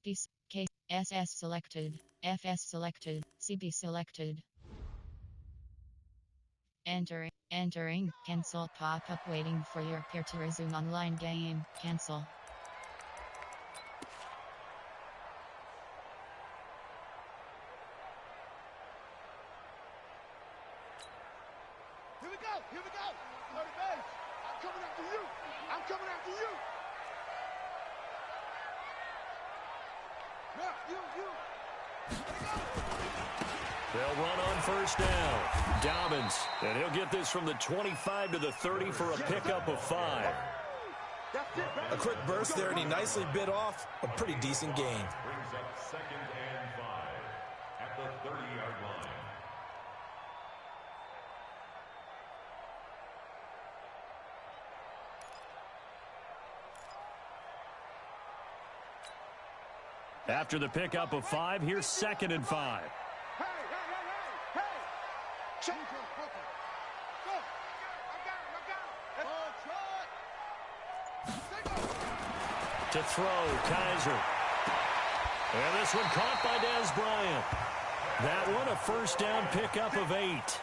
Peace. K. SS selected. FS selected. CB selected. Entering. Cancel pop-up waiting for your peer to resume online game. Cancel. Here we go. Here we go. Third base. I'm coming after you. I'm coming after you. Yeah, you. They'll run on first down. Dobbins, and he'll get this from the 25 to the 30 for a pickup of 5. A quick burst there, and he nicely bit off a pretty decent gain. Brings up 2nd and 5 at the 30-yard line. After the pickup of 5, here's 2nd and 5. Hey. Check. Go. I got him. To throw, Kaiser. And this one caught by Dez Bryant. That one a first down pickup of 8.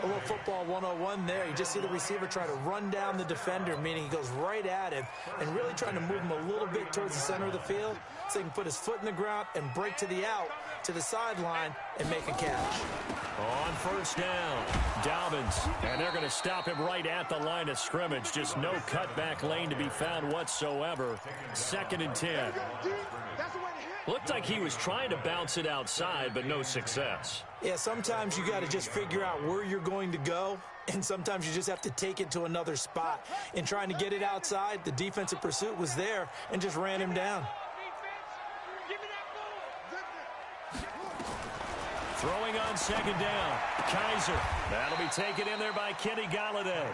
A little football 101 there. You just see the receiver try to run down the defender, meaning he goes right at him and really trying to move him a little bit towards the center of the field so he can put his foot in the ground and break to the out, to the sideline, and make a catch. On first down, Dobbins, and they're going to stop him right at the line of scrimmage. Just no cutback lane to be found whatsoever. 2nd and 10. Looked like he was trying to bounce it outside, but no success. Yeah, sometimes you got to just figure out where you're going to go, and sometimes you just have to take it to another spot. In trying to get it outside, the defensive pursuit was there and just ran him down. Throwing on 2nd down, Kaiser. That'll be taken in there by Kenny Galladay.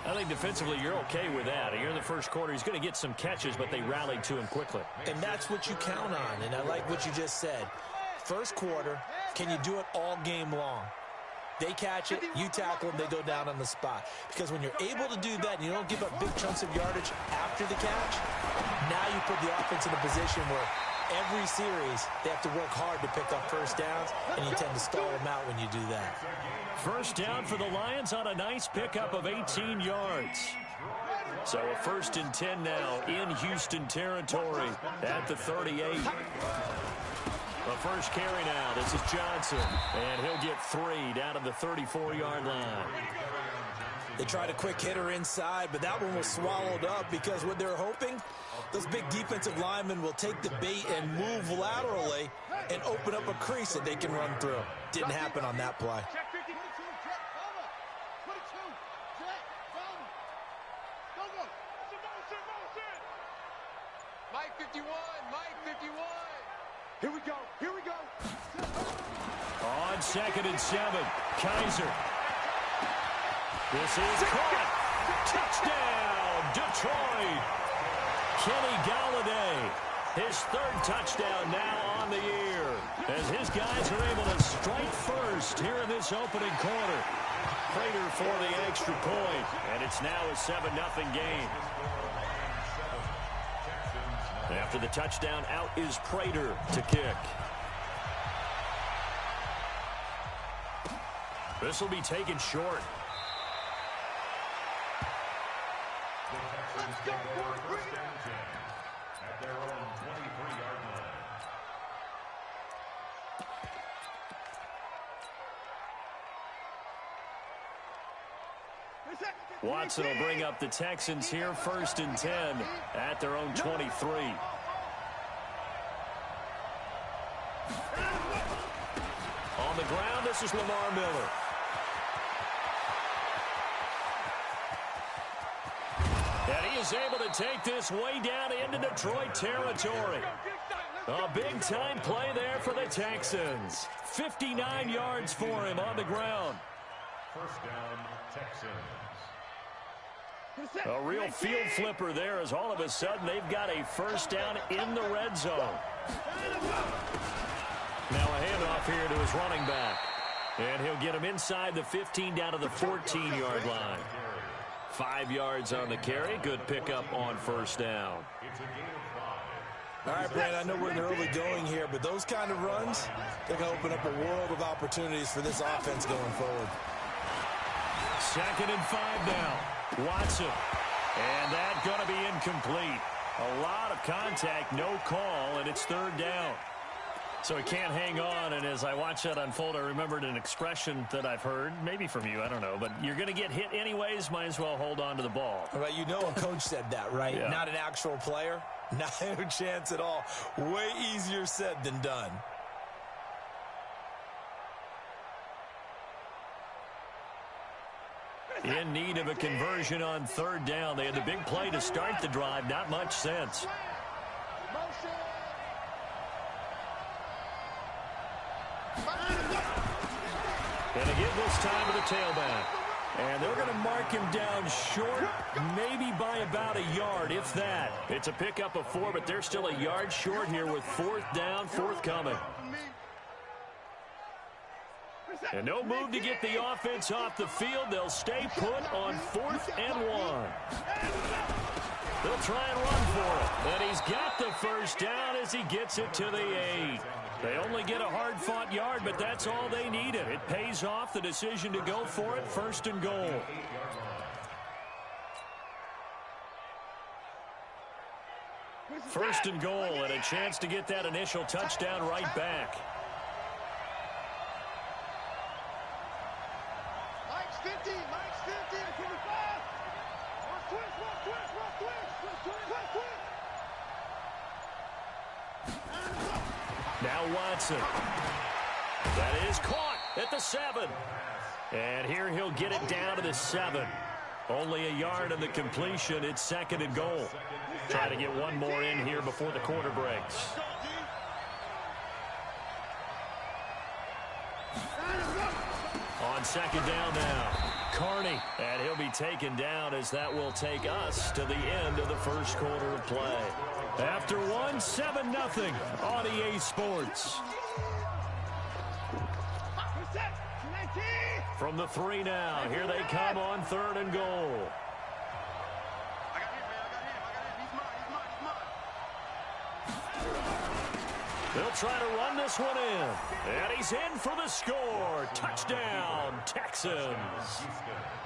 I think defensively you're okay with that. Here in the first quarter, he's going to get some catches, but they rallied to him quickly. And that's what you count on, and I like what you just said. First quarter, can you do it all game long? They catch it, you tackle them, they go down on the spot. Because when you're able to do that and you don't give up big chunks of yardage after the catch, now you put the offense in a position where every series they have to work hard to pick up first downs, and you tend to stall them out when you do that. First down for the Lions on a nice pickup of 18 yards. So a 1st and 10 now in Houston territory at the 38. The first carry now. This is Johnson, and he'll get 3 down to the 34-yard line. They tried a quick hitter inside, but that one was swallowed up because what they're hoping, those big defensive linemen will take the bait and move laterally and open up a crease that they can run through. Didn't happen on that play. Mike 51. Here we go. On 2nd and 7, Kaiser. This is caught. Touchdown, Detroit. Kenny Galladay, his 3rd touchdown now on the year, as his guys are able to strike first here in this opening quarter. Prater for the extra point, and it's now a 7-0 game. After the touchdown, out is Prater to kick. This will be taken short. Let's go, boys. At their own 23-yard line. Watson will bring up the Texans here, 1st and 10 at their own 23. On the ground, this is Lamar Miller. And he is able to take this way down into Detroit territory. A big-time play there for the Texans. 59 yards for him on the ground. First down, Texans. A real field flipper there, as all of a sudden they've got a first down in the red zone. Now a handoff here to his running back. And he'll get him inside the 15 down to the 14-yard line. 5 yards on the carry. Good pickup on first down. It's a gain of 5. All right, Brandon, I know we're in the early going here, but those kind of runs, they're going to open up a world of opportunities for this offense going forward. 2nd and 5 now. Watson. And that's going to be incomplete. A lot of contact, no call, and it's 3rd down. So he can't hang on, and as I watch that unfold, I remembered an expression that I've heard, maybe from you, I don't know, but you're going to get hit anyways, might as well hold on to the ball. All right, you know a coach said that, right? Yeah. Not an actual player. Not a chance at all. Way easier said than done. In need of a conversion on 3rd down. They had the big play to start the drive. Not much sense. And again this time to the tailback. And they're going to mark him down short, maybe by about a yard, if that. It's a pickup of 4, but they're still a yard short here with 4th down, forthcoming. And no move to get the offense off the field. They'll stay put on 4th and 1. They'll try and run for it. And he's got the first down as he gets it to the 8. They only get a hard-fought yard, but that's all they needed. It pays off the decision to go for it, 1st and goal. First and goal, and a chance to get that initial touchdown right back. Mike's 50, Mike's 50, 25. Now Watson. That is caught at the 7. And here he'll get it down to the 7. Only a yard of the completion. It's 2nd and goal. Try to get one more in here before the quarter breaks. On 2nd down now. Carney. And he'll be taken down as that will take us to the end of the first quarter of play. After 1, 7-0 on EA Sports. From the 3 now. Here they come on 3rd and goal. They'll try to run this one in. And he's in for the score. Touchdown, Texans.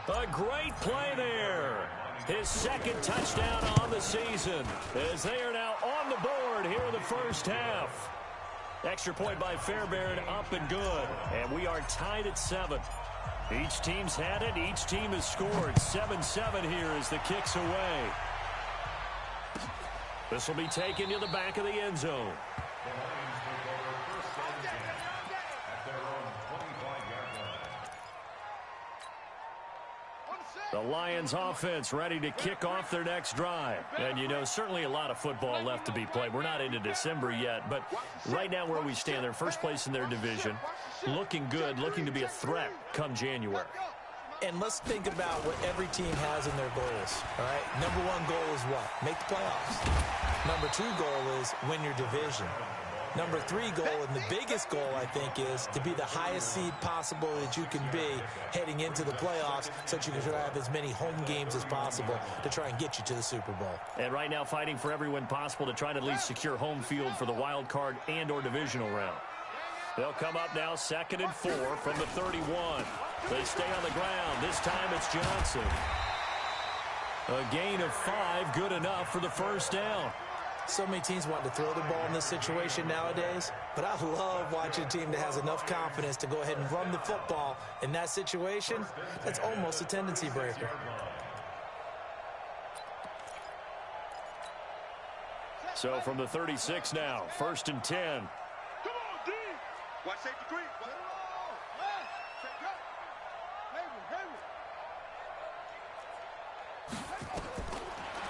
A great play there. His 2nd touchdown on the season as they are now on the board here in the first half. Extra point by Fairbairn, up and good. And we are tied at 7. Each team's had it. Each team has scored. 7-7 here as the kick's away. This will be taken to the back of the end zone. The Lions offense ready to kick off their next drive. And, you know, certainly a lot of football left to be played. We're not into December yet, but right now where we stand, they're first place in their division. Looking good, looking to be a threat come January. And let's think about what every team has in their goals, all right? Number 1 goal is what? Make the playoffs. Number 2 goal is win your division. Number 3 goal, and the biggest goal, I think, is to be the highest seed possible that you can be heading into the playoffs so that you can have as many home games as possible to try and get you to the Super Bowl. And right now fighting for every win possible to try to at least secure home field for the wild card and or divisional round. They'll come up now 2nd and 4 from the 31. They stay on the ground. This time it's Johnson. A gain of 5, good enough for the first down. So many teams want to throw the ball in this situation nowadays, but I love watching a team that has enough confidence to go ahead and run the football in that situation. That's almost a tendency breaker. So from the 36 now, 1st and 10. Come on, D. Watch safety green.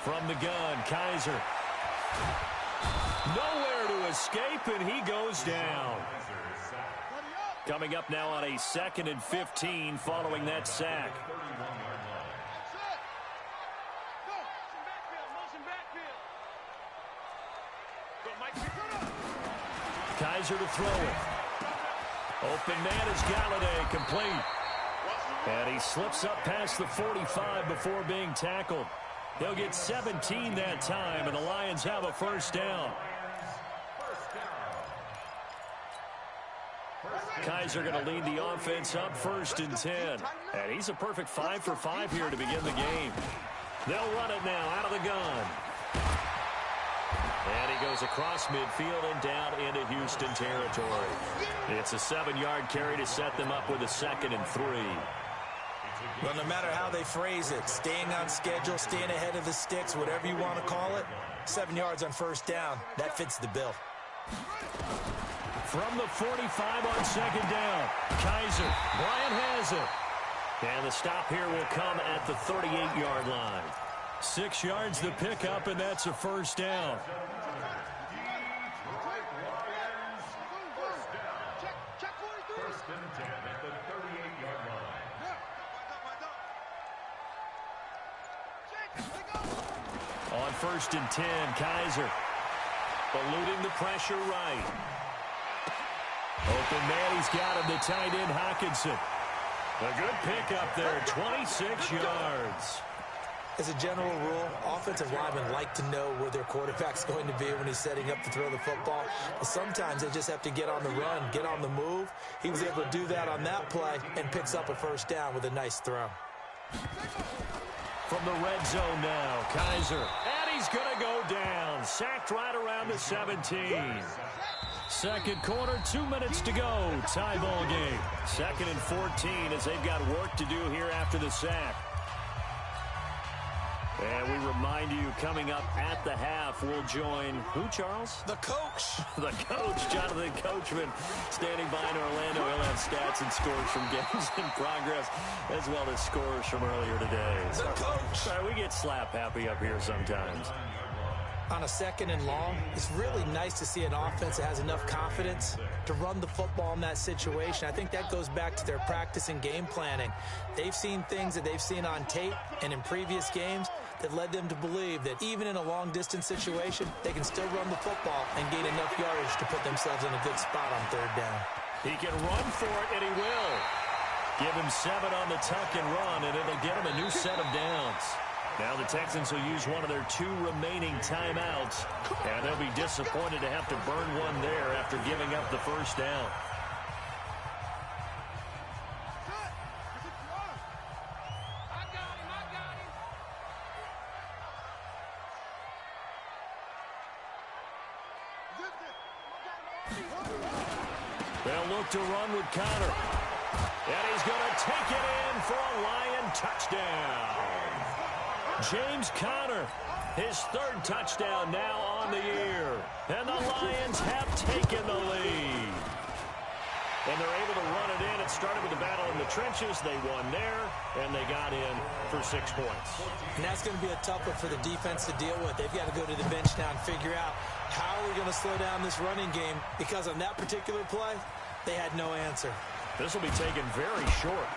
From the gun, Kaiser. Nowhere to escape, and he goes down. Coming up now on a 2nd and 15 following that sack. Kaiser to throw it. Open man is Galladay, complete. And he slips up past the 45 before being tackled. They'll get 17 that time, and the Lions have a first down. Kaiser going to lead the offense up 1st and 10. And he's a perfect 5 for 5 here to begin the game. They'll run it now out of the gun. And he goes across midfield and down into Houston territory. It's a 7-yard carry to set them up with a 2nd and 3. Well, no matter how they phrase it, staying on schedule, staying ahead of the sticks, whatever you want to call it, 7 yards on 1st down, that fits the bill. From the 45 on 2nd down, Kaiser, Bryant has it. And the stop here will come at the 38-yard line. 6 yards the pickup, and that's a 1st down. On 1st and 10, Kaiser eluding the pressure right. Open man, he's got him, the tight end Hawkinson. A good pickup there, 26 yards. As a general rule, offensive linemen like to know where their quarterback's going to be when he's setting up to throw the football. But sometimes they just have to get on the run, get on the move. He was able to do that on that play and picks up a 1st down with a nice throw. From the red zone now, Kaiser. And he's going to go down. Sacked right around the 17. 2nd quarter, 2 minutes to go. Tie ball game. 2nd and 14 as they've got work to do here after the sack. And we remind you, coming up at the half, we'll join who, Charles? The coach. The coach, Jonathan Coachman, standing by in Orlando. He'll have stats and scores from games in progress, as well as scores from earlier today. The coach. Sorry, we get slap happy up here sometimes. On a 2nd and long, it's really nice to see an offense that has enough confidence to run the football in that situation. I think that goes back to their practice and game planning. They've seen things that they've seen on tape and in previous games that led them to believe that even in a long-distance situation, they can still run the football and gain enough yardage to put themselves in a good spot on 3rd down. He can run for it, and he will. Give him 7 on the tuck and run, and it'll get him a new set of downs. Now the Texans will use one of their 2 remaining timeouts, and they'll be disappointed to have to burn one there after giving up the 1st down. They'll look to run with Connor. And he's going to take it in for a Lion touchdown. James Conner, his 3rd touchdown now on the year. And the Lions have taken the lead. And they're able to run it in. It started with a battle in the trenches. They won there, and they got in for 6 points. And that's going to be a tough one for the defense to deal with. They've got to go to the bench now and figure out how are we going to slow down this running game, because on that particular play, they had no answer. This will be taken very short.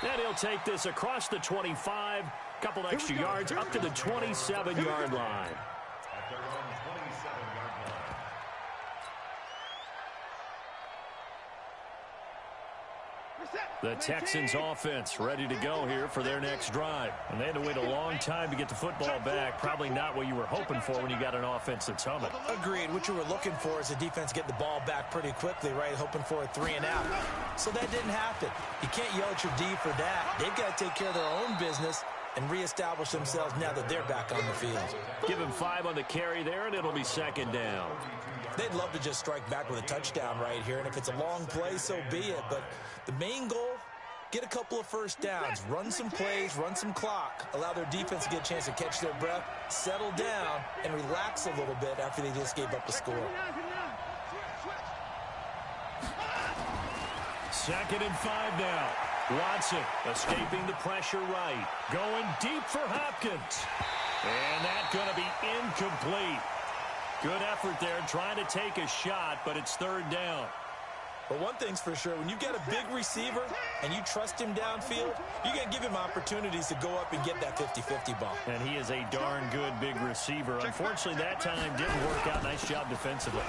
And he'll take this across the 25, couple extra yards up to the 27-yard line. At their own 27-yard line. The Texans offense ready to go here for their next drive. And they had to wait a long time to get the football back. Probably not what you were hoping for when you got an offense that's humming. Agreed. What you were looking for is the defense get the ball back pretty quickly, right? Hoping for a 3 and out. So that didn't happen. You can't yell at your D for that. They've got to take care of their own business and reestablish themselves now that they're back on the field. Give him 5 on the carry there, and it'll be 2nd down. They'd love to just strike back with a touchdown right here, and if it's a long play, so be it. But the main goal, get a couple of 1st downs, run some plays, run some clock, allow their defense to get a chance to catch their breath, settle down, and relax a little bit after they just gave up the score. 2nd and 5 now. Watson escaping the pressure right. Going deep for Hopkins. And that's going to be incomplete. Good effort there trying to take a shot, but it's 3rd down. But one thing's for sure, when you've got a big receiver and you trust him downfield, you're going to give him opportunities to go up and get that 50-50 ball. And he is a darn good big receiver. Unfortunately, that time didn't work out. Nice job defensively.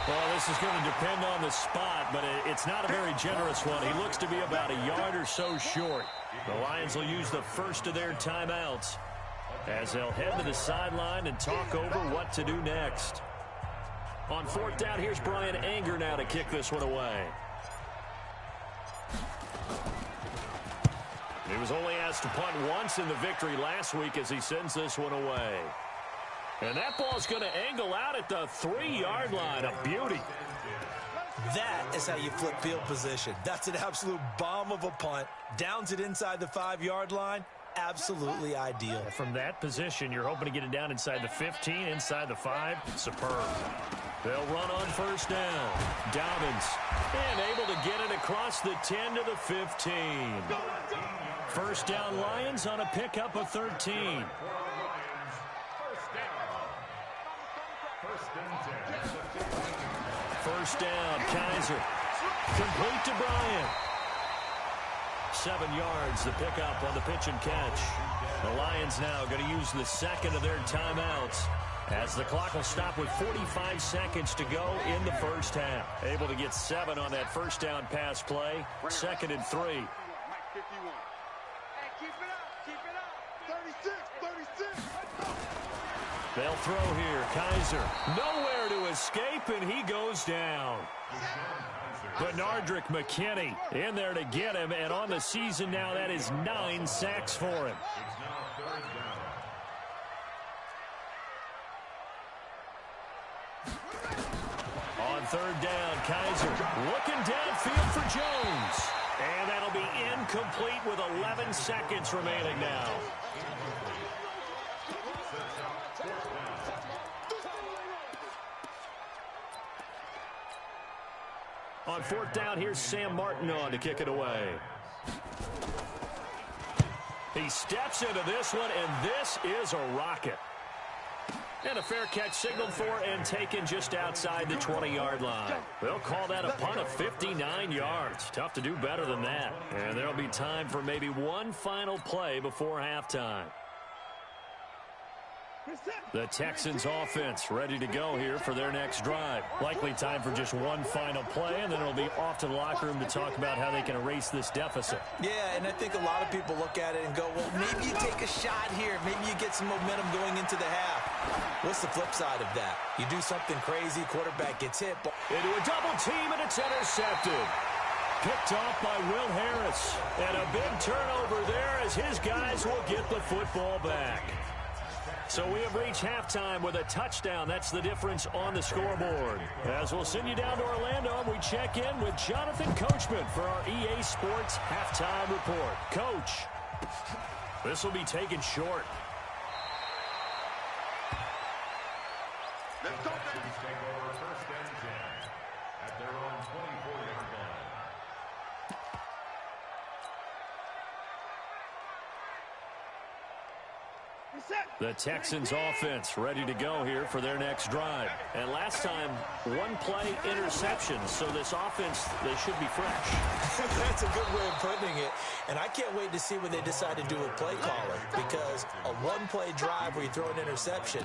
Well, this is going to depend on the spot, but it's not a very generous one. He looks to be about a yard or so short. The Lions will use the first of their timeouts as they'll head to the sideline and talk over what to do next. On fourth down, here's Brian Anger now to kick this one away. He was only asked to punt once in the victory last week as he sends this one away. And that ball's going to angle out at the 3-yard line. A beauty. That is how you flip field position. That's an absolute bomb of a punt. Downs it inside the 5-yard line. Absolutely ideal. From that position, you're hoping to get it down inside the 15, inside the 5. Superb. They'll run on first down. Dobbins, and able to get it across the 10 to the 15. First down, Lions on a pickup of 13. First down, Kaiser. Complete to Bryant. 7 yards, the pickup on the pitch and catch. The Lions now going to use the second of their timeouts as the clock will stop with 45 seconds to go in the first half. Able to get 7 on that first down pass play. 2nd and 3. Hey, keep it up. 36, 36. They'll throw here. Kaiser nowhere to escape, and he goes down. Bernardrick McKinney in there to get him, and on the season now, that is 9 sacks for him. On third down, Kaiser looking downfield for Jones. And that'll be incomplete with 11 seconds remaining now. On fourth down, here's Sam Martin on to kick it away. He steps into this one, and this is a rocket. And a fair catch signaled for and taken just outside the 20-yard line. They'll call that a punt of 59 yards. Tough to do better than that. And there'll be time for maybe one final play before halftime. The Texans offense ready to go here for their next drive. Likely time for just one final play, and then it'll be off to the locker room to talk about how they can erase this deficit. Yeah, and I think a lot of people look at it and go, well, maybe you take a shot here. Maybe you get some momentum going into the half. What's the flip side of that? You do something crazy, quarterback gets hit. Into a double team, and it's intercepted. Picked off by Will Harris. And a big turnover there as his guys will get the football back. So we have reached halftime with a touchdown. That's the difference on the scoreboard. As we'll send you down to Orlando, we check in with Jonathan Coachman for our EA Sports Halftime Report. Coach, this will be taken short. Let's go, baby. Take over first and 10 at their own 24-yard line. The Texans offense ready to go here for their next drive. And last time, one play interception. So this offense, they should be fresh. That's a good way of putting it. And I can't wait to see what they decide to do with play calling. Because a one-play drive where you throw an interception,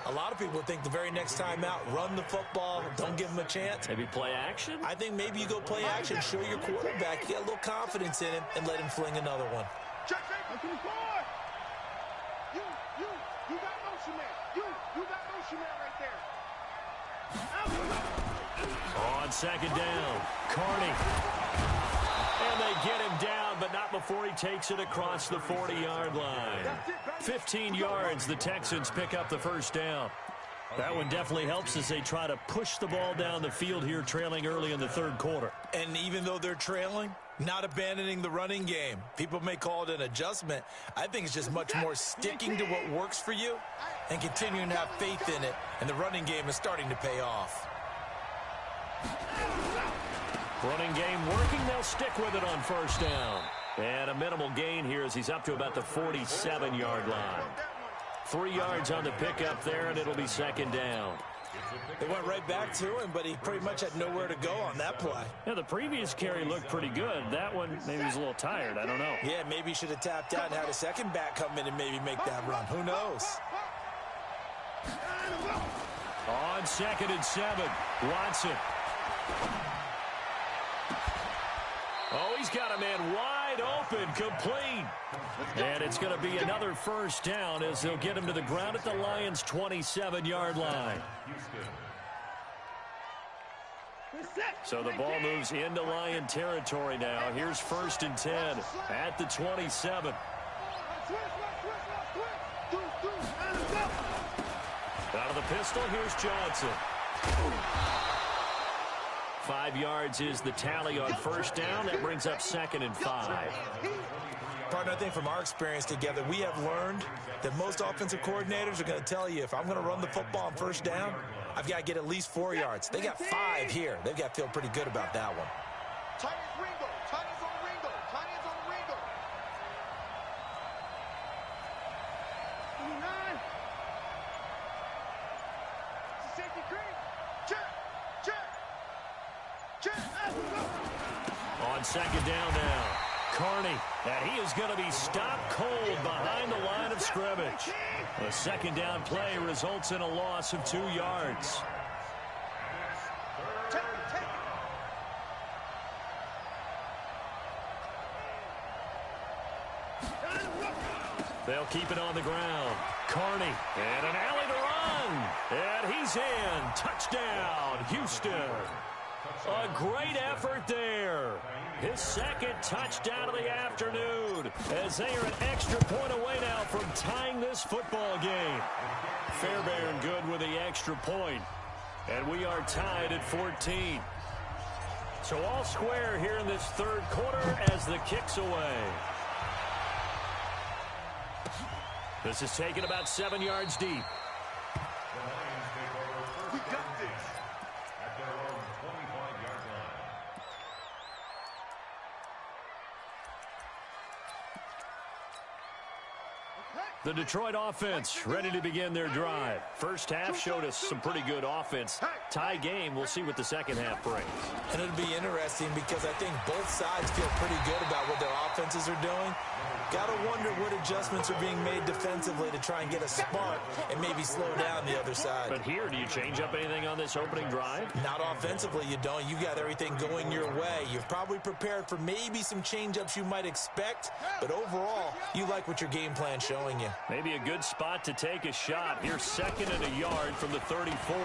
a lot of people think the very next time out, run the football, don't give them a chance. Maybe play action? I think maybe you go play action, show your quarterback, get a little confidence in him, and let him fling another one. Check it. To the score. You got motion man. You got motion man right there. On second down, Carney. And they get him down, but not before he takes it across the 40-yard line. 15 yards, the Texans pick up the first down. That one definitely helps as they try to push the ball down the field here, trailing early in the third quarter. And even though they're trailing, not abandoning the running game. People may call it an adjustment. I think it's just much more sticking to what works for you and continuing to have faith in it. And the running game is starting to pay off. Running game working. They'll stick with it on first down. And a minimal gain here as he's up to about the 47-yard line. 3 yards on the pickup there, and it'll be second down. They went right back to him, but he pretty much had nowhere to go on that play. Yeah, the previous carry looked pretty good. That one, maybe he was a little tired. I don't know. Yeah, maybe he should have tapped out and had a second back come in and maybe make that run. Who knows? On 2nd and 7, Watson. Oh, he's got a man wide open, complete. And it's going to be another first down as they'll get him to the ground at the Lions' 27-yard line. So the ball moves into Lion territory now. Here's 1st and 10 at the 27. Out of the pistol, here's Johnson. 5 yards is the tally on 1st down. That brings up 2nd and 5. Partner, I think from our experience together, we have learned that most offensive coordinators are going to tell you, if I'm going to run the football on 1st down, I've got to get at least 4 yards. They got 5 here. They've got to feel pretty good about that one. Tight ends Ringo. Tight ends on Ringo. Tight ends on Ringo. 29. Safety green. Check. On 2nd down now, Carney, and he is going to be stopped cold behind the line of scrimmage. The 2nd down play results in a loss of 2 yards. They'll keep it on the ground. Carney, and an alley to run. And he's in. Touchdown, Houston. A great effort there. His 2nd touchdown of the afternoon, as they are an extra point away now from tying this football game. Fairbairn good with the extra point. And we are tied at 14. So all square here in this 3rd quarter as the kick's away. This is taken about 7 yards deep. We got this. At their own 25-yard line. The Detroit offense ready to begin their drive. First half showed us some pretty good offense. Tie game, we'll see what the second half brings. And it'll be interesting because I think both sides feel pretty good about what their offenses are doing. Got to wonder what adjustments are being made defensively to try and get a spark and maybe slow down the other side. But here, do you change up anything on this opening drive? Not offensively, you don't. You got everything going your way. You've probably prepared for maybe some change-ups you might expect, but overall, you like what your game plan's showing you. Maybe a good spot to take a shot. Here's 2nd and a yard from the 34.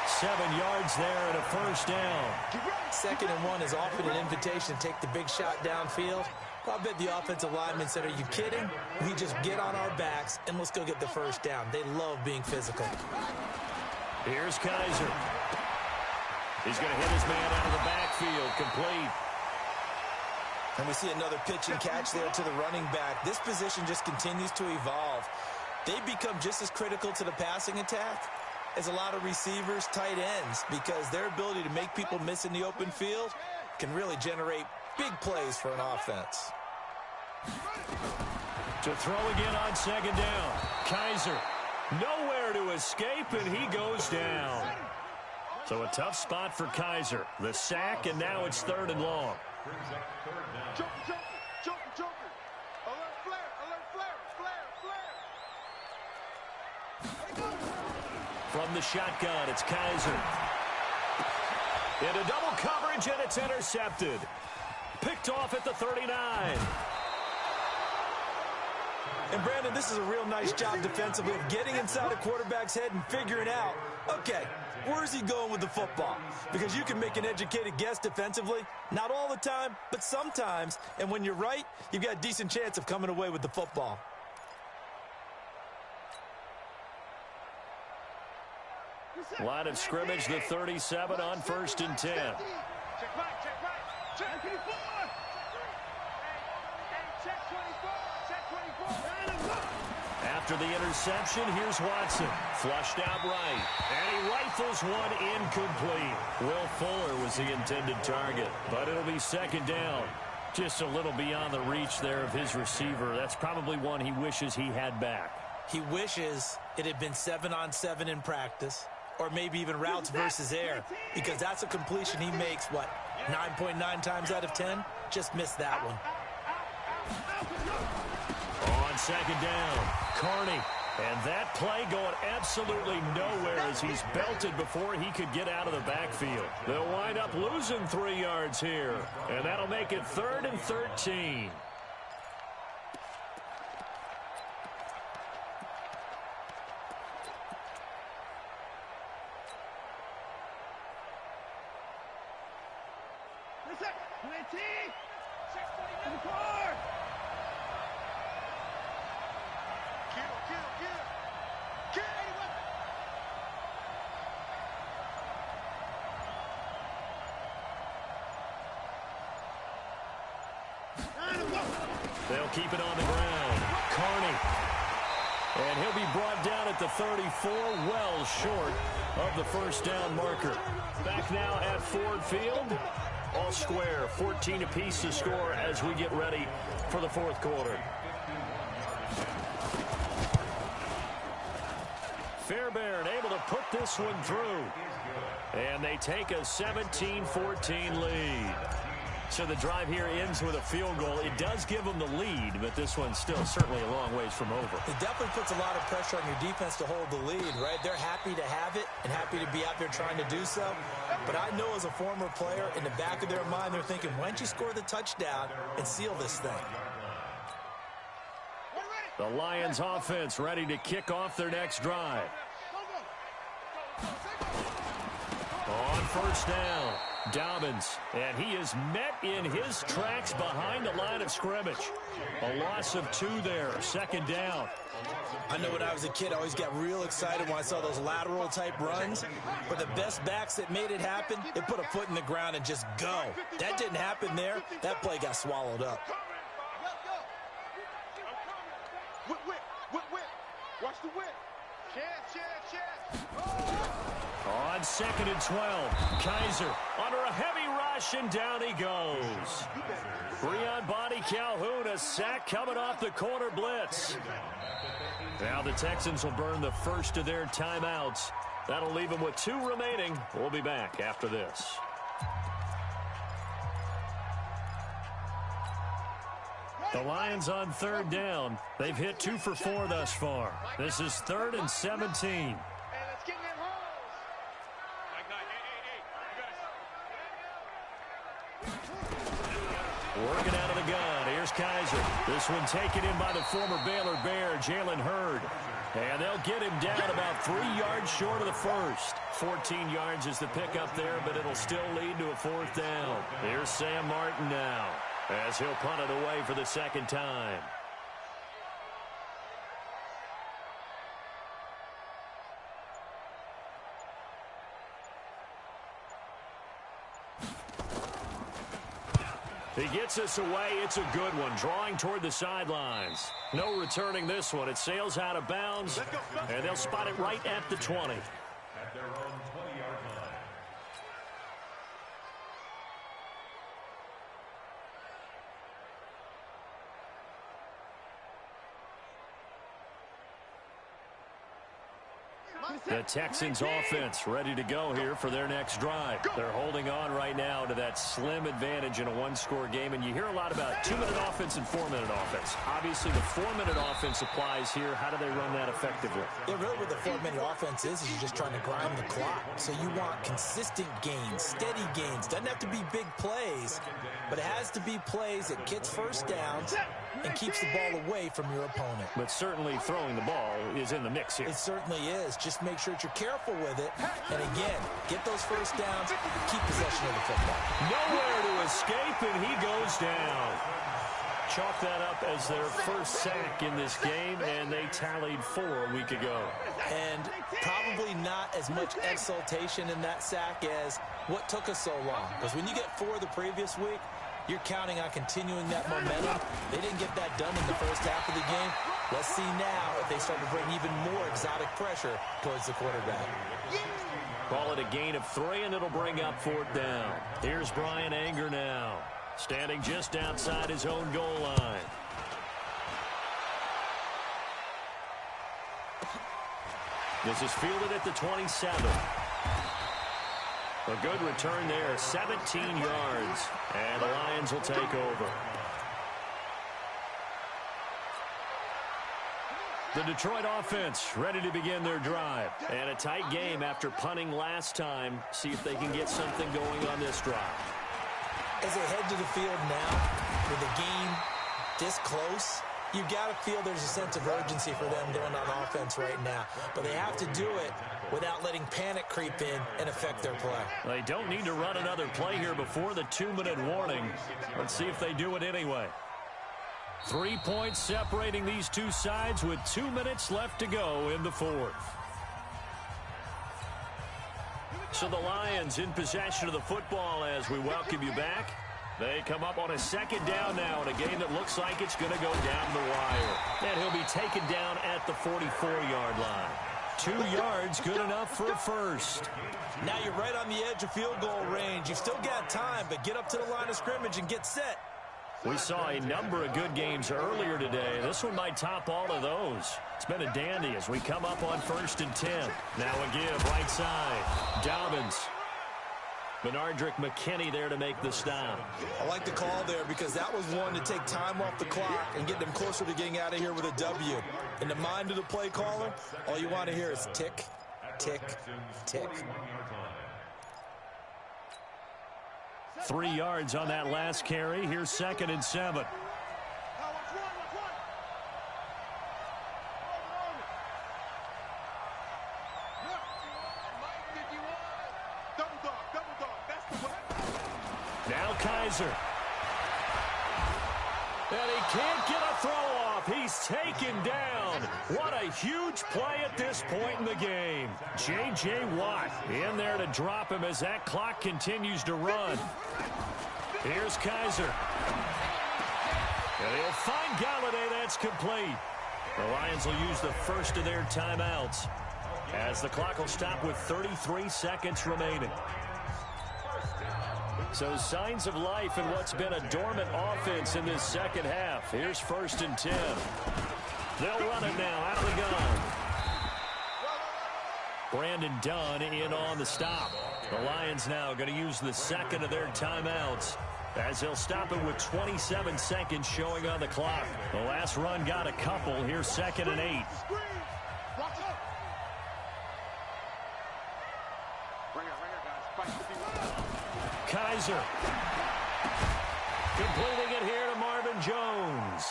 7 yards there and a 1st down. 2nd and 1 is often an invitation to take the big shot downfield. Well, I bet the offensive lineman said, are you kidding? We just get on our backs and let's go get the 1st down. They love being physical. Here's Kaiser. He's going to hit his man out of the backfield, complete. And we see another pitch and catch there to the running back. This position just continues to evolve. They become just as critical to the passing attack as a lot of receivers, tight ends, because their ability to make people miss in the open field can really generate big plays for an offense. To throw again on 2nd down. Kaiser, nowhere to escape, and he goes down. So a tough spot for Kaiser. The sack, and now it's 3rd and long. Brings up 3rd down. Joker. Alert flare. From the shotgun, it's Kaiser. Into double coverage, and it's intercepted. Picked off at the 39. And, Brandon, this is a real nice job defensively of getting inside a quarterback's head and figuring out, okay, where's he going with the football? Because you can make an educated guess defensively. Not all the time, but sometimes. And when you're right, you've got a decent chance of coming away with the football. Line of scrimmage, the 37 on 1st and 10. Check right. Check 24. Check 24. After the interception, here's Watson. Flushed out right. And he rifles one incomplete. Will Fuller was the intended target, but it'll be 2nd down. Just a little beyond the reach there of his receiver. That's probably one he wishes he had back. He wishes it had been 7-on-7 in practice, or maybe even routes versus air, because that's a completion he makes, 9.9 times out of 10? Just missed that one. On 2nd down, Carney. And that play going absolutely nowhere as he's belted before he could get out of the backfield. They'll wind up losing 3 yards here, and that'll make it 3rd and 13. They'll keep it on the ground. Carney. And he'll be brought down at the 34, well short of the first down marker. Back now at Ford Field. All square, 14 apiece to score as we get ready for the fourth quarter. Fairbairn able to put this one through. And they take a 17-14 lead. So the drive here ends with a field goal. It does give them the lead, but this one's still certainly a long ways from over. It definitely puts a lot of pressure on your defense to hold the lead, right? They're happy to have it and happy to be out there trying to do so. But I know as a former player, in the back of their mind, they're thinking, why don't you score the touchdown and seal this thing? The Lions offense ready to kick off their next drive. On first down, Dobbins, and he is met in his tracks behind the line of scrimmage. A loss of 2 there, second down. I know when I was a kid, I always got real excited when I saw those lateral type runs. But the best backs that made it happen, they put a foot in the ground and just go. That didn't happen there. That play got swallowed up. Watch the whip. Chance. On second and 12, Kaiser under a heavy rush, and down he goes. Breon Body Calhoun, a sack coming off the corner blitz. Now the Texans will burn the first of their timeouts. That'll leave them with 2 remaining. We'll be back after this. The Lions on third down. They've hit 2 for 4 thus far. This is 3rd and 17. Working out of the gun. Here's Kaiser. This one taken in by the former Baylor Bear, Jalen Hurd. And they'll get him down about 3 yards short of the first. 14 yards is the pickup there, but it'll still lead to a 4th down. Here's Sam Martin now, as he'll punt it away for the second time. He gets us away. It's a good one. Drawing toward the sidelines. No returning this one. It sails out of bounds, and they'll spot it right at the 20. At their own 20-yard line. The Texans offense ready to go here for their next drive. They're holding on right now to that slim advantage in a 1-score game, and you hear a lot about 2-minute offense and 4-minute offense. Obviously, the 4-minute offense applies here. How do they run that effectively? Yeah, really what the 4-minute offense is you're just trying to grind the clock. So you want consistent gains, steady gains. Doesn't have to be big plays, but it has to be plays that gets first downs and keeps the ball away from your opponent. But certainly throwing the ball is in the mix here. It certainly is. Just make sure that you're careful with it. And again, get those first downs, keep possession of the football. Nowhere to escape, and he goes down. Chalk that up as their first sack in this game, and they tallied 4 a week ago. And probably not as much exultation in that sack as what took us so long. Because when you get 4 the previous week, you're counting on continuing that momentum. They didn't get that done in the first half of the game. Let's see now if they start to bring even more exotic pressure towards the quarterback. Call it a gain of 3, and it'll bring up 4th down. Here's Brian Anger now, standing just outside his own goal line. This is fielded at the 27. A good return there, 17 yards, and the Lions will take over. The Detroit offense ready to begin their drive. And a tight game after punting last time. See if they can get something going on this drive. As they head to the field now, with the game this close, You got to feel there's a sense of urgency for them going on offense right now. But they have to do it without letting panic creep in and affect their play. They don't need to run another play here before the 2-minute warning. Let's see if they do it anyway. 3 points separating these two sides with 2 minutes left to go in the fourth. So the Lions in possession of the football as we welcome you back. They come up on a second down now in a game that looks like it's going to go down the wire. And he'll be taken down at the 44-yard line. 2 yards, good enough for a first. Now you're right on the edge of field goal range. You've still got time, but get up to the line of scrimmage and get set. We saw a number of good games earlier today. This one might top all of those. It's been a dandy as we come up on 1st and 10. Now a give right side. Dobbins. Benardrick McKinney there to make the stop. I like the call there because that was one to take time off the clock and get them closer to getting out of here with a W. In the mind of the play caller, all you want to hear is tick, tick, tick. 3 yards on that last carry. Here's 2nd and 7. Now Kaiser. And he can't get a throw off. He's taken down. What a huge play at this point in the game. J.J. Watt in there to drop him as that clock continues to run. Here's Kaiser. And he'll find Galladay. That's complete. The Lions will use the first of their timeouts as the clock will stop with 33 seconds remaining. So signs of life in what's been a dormant offense in this second half. Here's 1st and 10. They'll run it now out of the gun. Brandon Dunn in on the stop. The Lions now going to use the second of their timeouts as they'll stop it with 27 seconds showing on the clock. The last run got a couple. Here's 2nd and 8. Kaiser. Completing it here to Marvin Jones.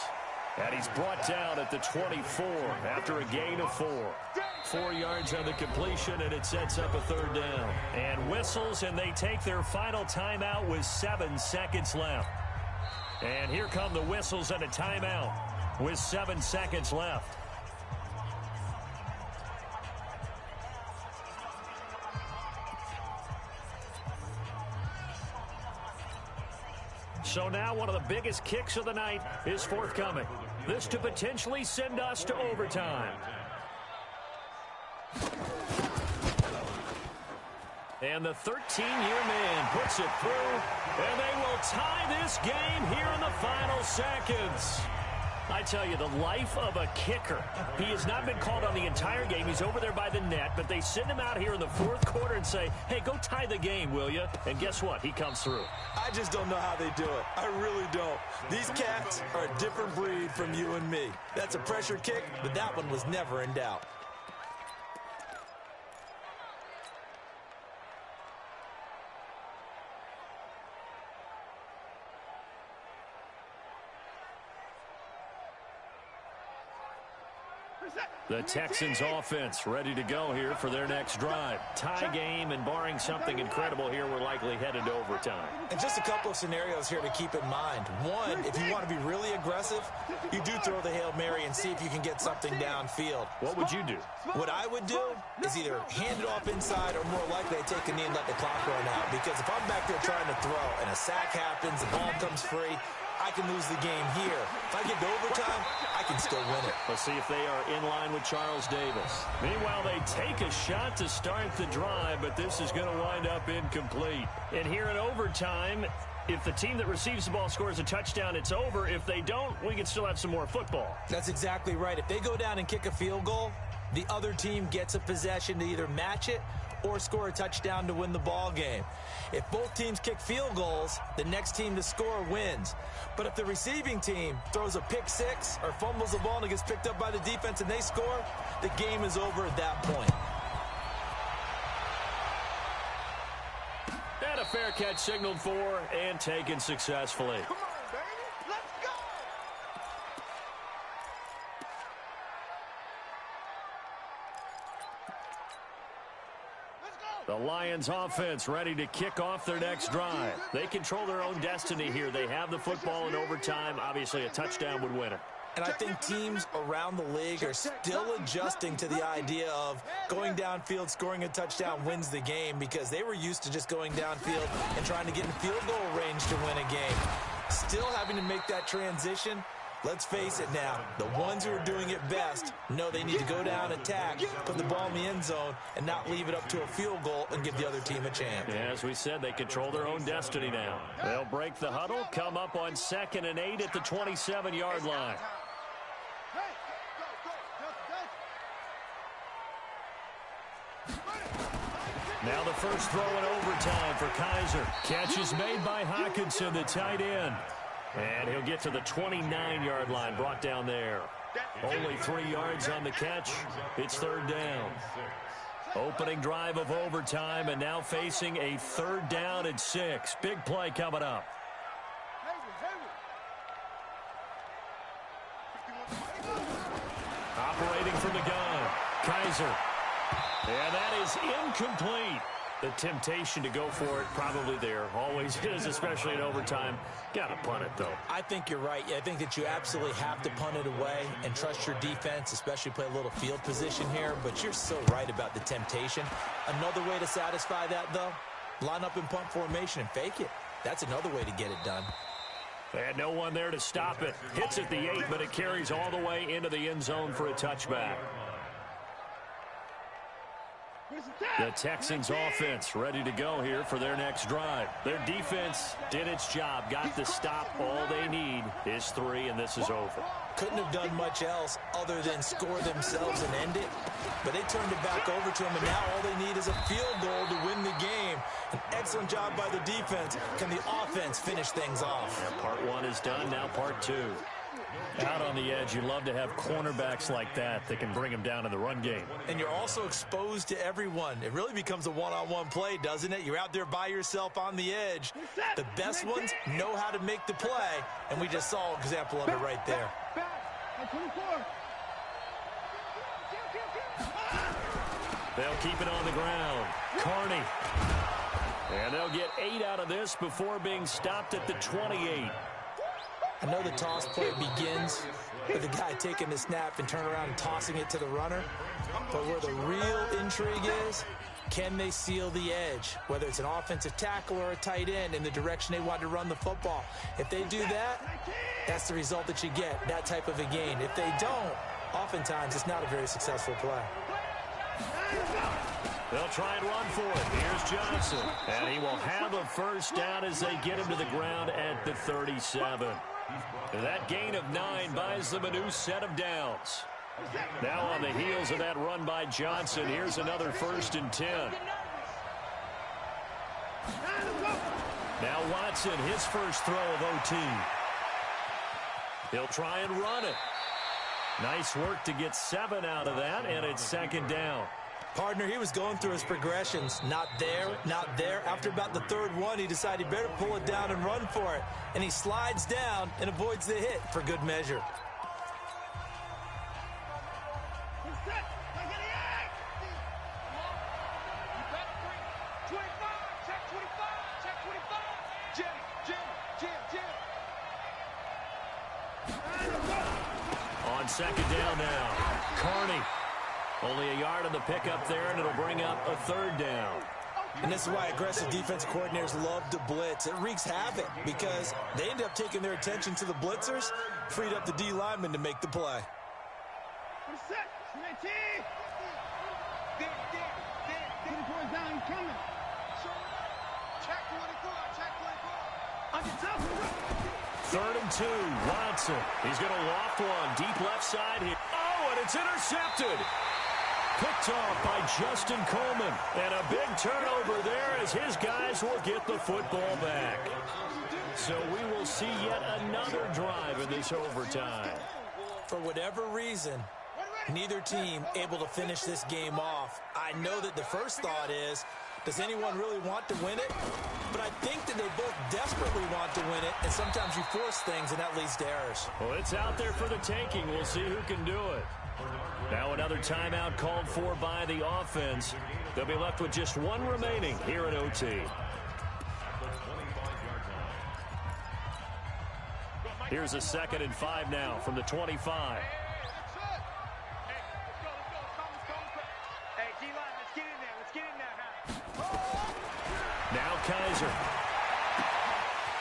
And he's brought down at the 24 after a gain of 4. 4 yards on the completion, and it sets up a 3rd down. And whistles, and they take their final timeout with 7 seconds left. And here come the whistles and a timeout with 7 seconds left. So now one of the biggest kicks of the night is forthcoming. This to potentially send us to overtime. And the 13-year man puts it through, and they will tie this game here in the final seconds. I tell you, the life of a kicker. He has not been called on the entire game. He's over there by the net, but they send him out here in the 4th quarter and say, hey, go tie the game, will you? And guess what? He comes through. I just don't know how they do it. I really don't. These cats are a different breed from you and me. That's a pressure kick, but that one was never in doubt. The Texans offense ready to go here for their next drive. Tie game, and barring something incredible here, we're likely headed to overtime. And just a couple of scenarios here to keep in mind. One, if you want to be really aggressive, you do throw the Hail Mary and see if you can get something downfield. What would you do? What I would do is either hand it off inside or more likely I take a knee and let the clock run out. Because if I'm back there trying to throw and a sack happens, the ball comes free, I can lose the game here. If I get to overtime, I can still win it. Let's see if they are in line with Charles Davis. Meanwhile, they take a shot to start the drive, but this is going to wind up incomplete. And here in overtime, if the team that receives the ball scores a touchdown, it's over. If they don't, we can still have some more football. That's exactly right. If they go down and kick a field goal, the other team gets a possession to either match it or score a touchdown to win the ball game. If both teams kick field goals, the next team to score wins. But if the receiving team throws a pick six or fumbles the ball and it gets picked up by the defense and they score, the game is over at that point. And a fair catch signaled for and taken successfully. Come on, baby. Let's go. The Lions offense ready to kick off their next drive. They control their own destiny here. They have the football in overtime. Obviously, a touchdown would win it. And I think teams around the league are still adjusting to the idea of going downfield, scoring a touchdown wins the game, because they were used to just going downfield and trying to get in field goal range to win a game. Still having to make that transition. Let's face it now, the ones who are doing it best know they need to go down, attack, put the ball in the end zone, and not leave it up to a field goal and give the other team a chance. Yeah, as we said, they control their own destiny now. They'll break the huddle, come up on 2nd and 8 at the 27-yard line. Now the first throw in overtime for Kaiser. Catch is made by Hawkinson, the tight end. And he'll get to the 29-yard line, brought down there. Only 3 yards on the catch. It's 3rd down. Opening drive of overtime, and now facing a 3rd down and 6. Big play coming up. Operating from the gun, Kaiser. And that is incomplete. The temptation to go for it probably there. Always is, especially in overtime. Got to punt it, though. I think you're right. I think that you absolutely have to punt it away and trust your defense, especially play a little field position here. But you're so right about the temptation. Another way to satisfy that, though, line up in punt formation and fake it. That's another way to get it done. And no one there to stop it. Hits at the 8, but it carries all the way into the end zone for a touchback. The Texans offense ready to go here for their next drive. Their defense did its job, got the stop. All they need is 3, and this is over. Couldn't have done much else other than score themselves and end it. But they turned it back over to them, and now all they need is a field goal to win the game. An excellent job by the defense. Can the offense finish things off? Yeah, part 1 is done, now part 2. Out on the edge, you love to have cornerbacks like that that can bring them down in the run game. And you're also exposed to everyone. It really becomes a one-on-one play, doesn't it? You're out there by yourself on the edge. The best ones know how to make the play, and we just saw an example of it right there. They'll keep it on the ground. Carney. And they'll get 8 out of this before being stopped at the 28. I know the toss play begins with the guy taking the snap and turning around and tossing it to the runner. But where the real intrigue is, can they seal the edge? Whether it's an offensive tackle or a tight end in the direction they want to run the football. If they do that, that's the result that you get, that type of a gain. If they don't, oftentimes it's not a very successful play. They'll try and run for it. Here's Johnson. And he will have a first down as they get him to the ground at the 37. That gain of 9 buys them a new set of downs. Now on the heels of that run by Johnson, here's another 1st and 10. Now Watson, his first throw of OT. He'll try and run it. Nice work to get 7 out of that, and it's 2nd down. Partner, he was going through his progressions. Not there, not there. After about the 3rd one, he decided he better pull it down and run for it. And he slides down and avoids the hit for good measure. On 2nd down now, Carney. Only a yard on the pickup there, and it'll bring up a 3rd down. And this is why aggressive defense coordinators love to blitz. It wreaks havoc because they end up taking their attention to the blitzers, freed up the D lineman to make the play. Third and 2, Watson. He's going to loft one, deep left side here. Oh, and it's intercepted. Picked off by Justin Coleman. And a big turnover there as his guys will get the football back. So we will see yet another drive in this overtime. For whatever reason, neither team able to finish this game off. I know that the first thought is, does anyone really want to win it? But I think that they both desperately want to win it, and sometimes you force things, and that leads to errors. Well, it's out there for the taking. We'll see who can do it. Now another timeout called for by the offense. They'll be left with just one remaining here in OT. Here's a 2nd and 5 now from the 25. Now Kaiser.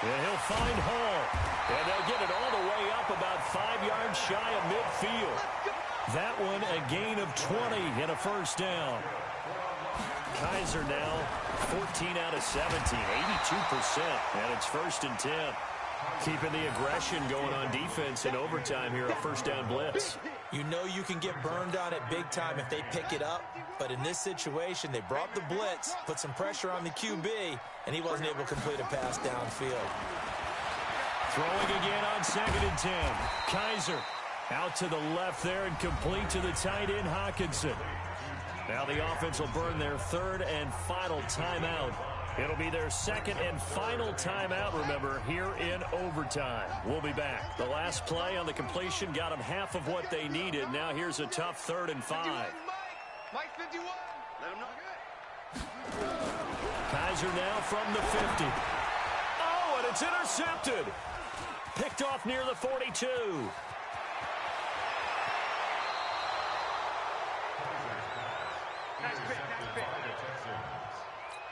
And he'll find Hall. And they'll get it all the way up about 5 yards shy of midfield. That one a gain of 20 and a first down. Kaiser now 14 out of 17, 82%. And it's 1st and 10. Keeping the aggression going on defense in overtime here, a first down blitz. You know you can get burned on it big time if they pick it up, but in this situation, they brought the blitz, put some pressure on the QB, and he wasn't able to complete a pass downfield. Throwing again on 2nd and 10. Kaiser out to the left there and complete to the tight end Hawkinson. Now the offense will burn their 3rd and final timeout. It'll be their 2nd and final timeout, remember, here in overtime. We'll be back. The last play on the completion got them half of what they needed. Now here's a tough 3rd and 5. Mike 51. Let him know. Kaiser now from the 50. Oh, and it's intercepted. Picked off near the 42. Nice pick, nice pick.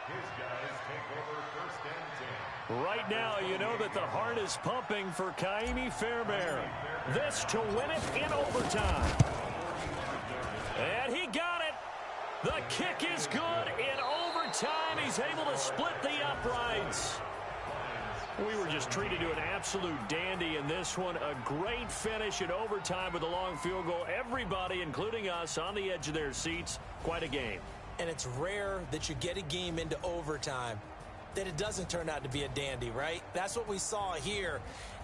His guys take over 1st and 10. Right now, you know that the heart is pumping for Kaimi Fairbairn. This to win it in overtime. And he got it. The kick is good in overtime. He's able to split the uprights. We were just treated to an absolute dandy in this one. A great finish in overtime with a long field goal. Everybody, including us, on the edge of their seats. Quite a game. And it's rare that you get a game into overtime that it doesn't turn out to be a dandy, right? That's what we saw here.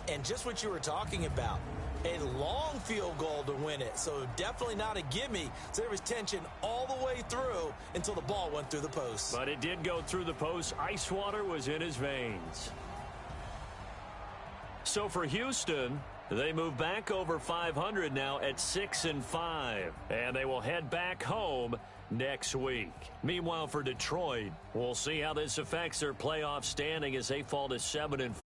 And just what you were talking about, a long field goal to win it. So definitely not a gimme. So there was tension all the way through until the ball went through the post. But it did go through the post. Ice water was in his veins. So for Houston, they move back over 500 now at 6 and 5. And they will head back home next week. Meanwhile, for Detroit, we'll see how this affects their playoff standing as they fall to 7 and 4.